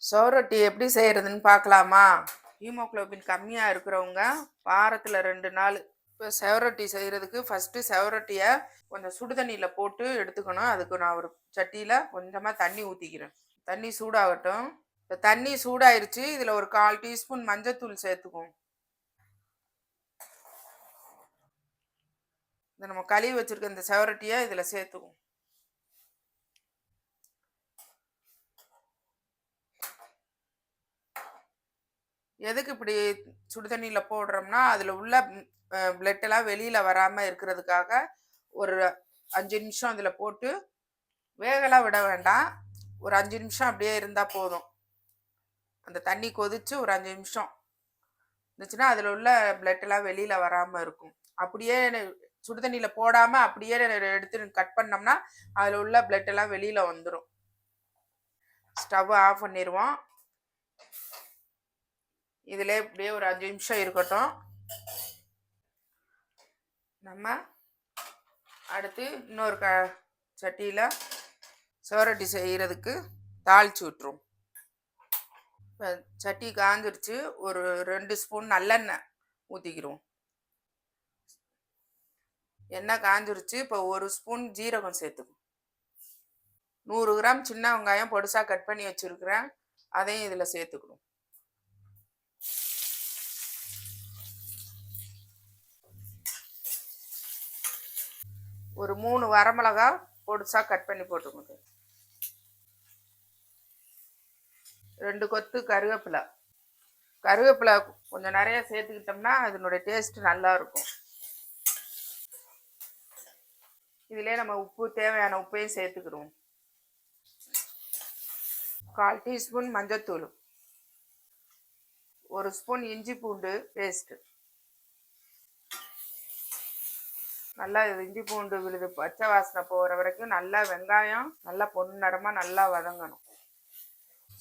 சோரொட்டி எப்படி செய்கிறதுன்னு பார்க்கலாமா? ஹீமோகுளோபின் கம்மியாக இருக்கிறவங்க வாரத்தில் 2 நாள். இப்போ செவரொட்டி செய்கிறதுக்கு ஃபஸ்ட்டு செவரொட்டியை கொஞ்சம் சுடு தண்ணியில் போட்டு எடுத்துக்கணும். அதுக்கு நான் ஒரு சட்டியில் கொஞ்சமாக தண்ணி ஊற்றிக்கிறேன். தண்ணி சூடாகட்டும். இப்போ தண்ணி சூடாயிருச்சு. இதில் ஒரு 1/4 டீஸ்பூன் மஞ்சத்தூள் சேர்த்துக்குவோம். இந்த நம்ம கழுவி வச்சுருக்க இந்த செவரொட்டியை இதில் சேர்த்துக்குவோம். எதுக்கு இப்படி சுடு தண்ணியில் போடுறோம்னா அதில் உள்ள பிளட்டெல்லாம் வெளியில் வராமல் இருக்கிறதுக்காக ஒரு 5 நிமிஷம் அதில் போட்டு வேகலாம் விட வேண்டாம். ஒரு 5 நிமிஷம் அப்படியே இருந்தால் போதும். அந்த தண்ணி கொதித்து ஒரு 5 நிமிஷம் இருந்துச்சுன்னா அதில் உள்ள பிளட்டெல்லாம் வெளியில் வராமல் இருக்கும். அப்படியே சுடு தண்ணியில் போடாமல் அப்படியே எடுத்து கட் பண்ணோம்னா அதில் உள்ள பிளட்டெல்லாம் வெளியில் வந்துடும். ஸ்டவ் ஆஃப் பண்ணிடுவோம். இதில் இப்படியே ஒரு 5 நிமிஷம் இருக்கட்டும். நம்ம அடுத்து இன்னொரு சட்டியில் சோரொட்டி செய்கிறதுக்கு தாளித்து விட்டுருவோம். இப்போ சட்டி காஞ்சிருச்சு. ஒரு 2 ஸ்பூன் நல்லெண்ணெய் ஊற்றிக்கிடுவோம். எண்ணெய் காஞ்சிருச்சு. இப்போ 1 ஸ்பூன் ஜீரகம் சேர்த்துக்குவோம். 100 கிராம் சின்ன வெங்காயம் பொடிசாக கட் பண்ணி வச்சுருக்கிறேன். அதையும் இதில் சேர்த்துக்கணும். ஒரு 3 வரமிளகா பொடிசாக கட் பண்ணி போட்டுக்கோங்க. 2 கொத்து கருவேப்பிலை. கருவேப்பிலை கொஞ்சம் நிறைய சேர்த்துக்கிட்டோம்னா அதனுடைய டேஸ்ட் நல்லா இருக்கும். இதிலே நம்ம உப்பு தேவையான உப்பையும் சேர்த்துக்கிடுவோம். 1/4 டீஸ்பூன் மஞ்சத்தூள், 1 ஸ்பூன் இஞ்சி பூண்டு பேஸ்ட்டு. நல்லா இஞ்சி பூண்டு விழுது பச்சை வாசனை போகிற வரைக்கும் நல்லா வெங்காயம் நல்லா பொன்னிறமாக நல்லா வதங்கணும்.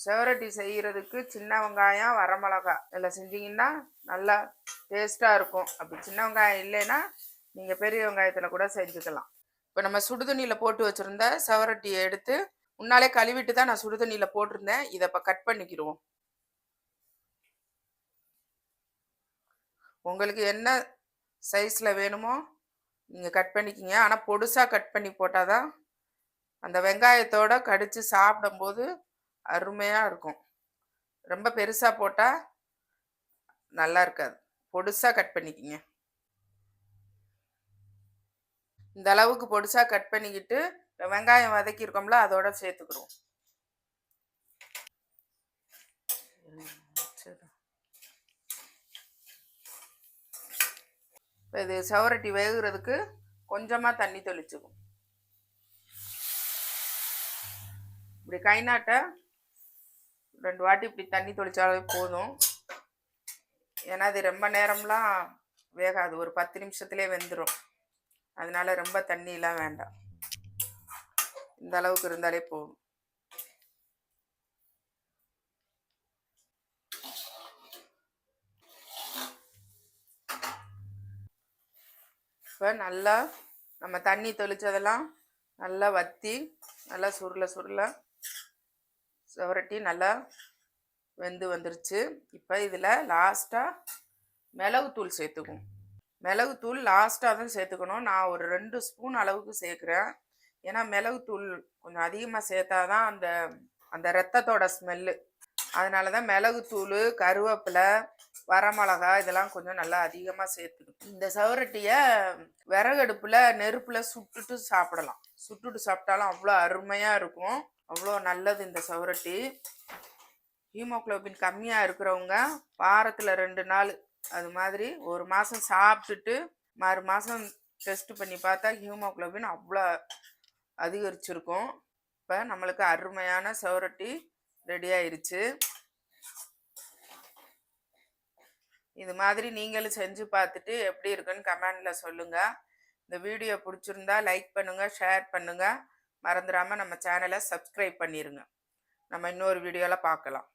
செவரொட்டி செய்கிறதுக்கு சின்ன வெங்காயம் வரமிளகா இதில் செஞ்சிங்கன்னா நல்லா டேஸ்ட்டாக இருக்கும். அப்படி சின்ன வெங்காயம் இல்லைன்னா நீங்கள் பெரிய வெங்காயத்தில் கூட செஞ்சுக்கலாம். இப்போ நம்ம சுடுதண்ணியில் போட்டு வச்சுருந்த செவரொட்டியை எடுத்து முன்னாலே கழுவிட்டு தான் நான் சுடுதண்ணியில் போட்டிருந்தேன். இதை இப்போ கட் பண்ணிக்கிடுவோம். உங்களுக்கு என்ன சைஸில் வேணுமோ நீங்கள் கட் பண்ணிக்கிங்க. ஆனால் பொடுசாக கட் பண்ணி போட்டால் தான் அந்த வெங்காயத்தோடு கடித்து சாப்பிடும்போது அருமையாக இருக்கும். ரொம்ப பெருசாக போட்டால் நல்லா இருக்காது. பொடுசாக கட் பண்ணிக்கிங்க. இந்த அளவுக்கு பொடிசாக கட் பண்ணிக்கிட்டு வெங்காயம் வதக்கியிருக்கோம்ல அதோட சேர்த்துக்கிறோம். இப்போ இது செவரொட்டி வேகுறதுக்கு கொஞ்சமாக தண்ணி தெளிச்சுக்கும். இப்படி கை நாட்ட 2 வாட்டி இப்படி தண்ணி தெளிச்சாலே போதும். ஏன்னா அது ரொம்ப நேரம்லாம் வேகாது. ஒரு 10 நிமிஷத்துலேயே வெந்துடும். அதனால ரொம்ப தண்ணியெலாம் வேண்டாம். இந்த அளவுக்கு இருந்தாலே போதும். இப்போ நல்லா நம்ம தண்ணி தெளித்ததெல்லாம் நல்லா வற்றி நல்லா சுருள செவரட்டி நல்லா வெந்து வந்துருச்சு. இப்போ இதில் லாஸ்ட்டாக மிளகுத்தூள் சேர்த்துக்குவோம். மிளகுத்தூள் லாஸ்ட்டாக தான் சேர்த்துக்கணும். நான் ஒரு 2 ஸ்பூன் அளவுக்கு சேர்க்குறேன். ஏன்னா மிளகுத்தூள் கொஞ்சம் அதிகமாக சேர்த்தா தான் அந்த ரத்தத்தோட ஸ்மெல்லு. அதனால தான் மிளகுத்தூள், கருவேப்பிலை, வரமிளகா இதெல்லாம் கொஞ்சம் நல்லா அதிகமாக சேர்த்துக்கணும். இந்த செவரட்டியை விறகடுப்பில் நெருப்பில் சுட்டுட்டு சாப்பிடலாம். சுட்டுட்டு சாப்பிட்டாலும் அவ்வளோ அருமையாக இருக்கும். அவ்வளோ நல்லது இந்த செவரட்டி. ஹீமோகுளோபின் கம்மியாக இருக்கிறவங்க வாரத்தில் 2 நாள் அது மாதிரி 1 மாதம் சாப்பிட்டுட்டு மறு மாதம் டெஸ்ட் பண்ணி பார்த்தா ஹீமோகுளோபின் அவ்வளோ அதிகரிச்சிருக்கும். இப்போ நம்மளுக்கு அருமையான செவரட்டி ரெடி ஆயிருச்சு. இது மாதிரி நீங்களும் செஞ்சு பார்த்துட்டு எப்படி இருக்குன்னு கமெண்டில் சொல்லுங்கள். இந்த வீடியோ பிடிச்சிருந்தா லைக் பண்ணுங்கள், ஷேர் பண்ணுங்கள். மறந்துடாமல் நம்ம சேனலை சப்ஸ்கிரைப் பண்ணிடுங்க. நம்ம இன்னொரு வீடியோவில் பார்க்கலாம்.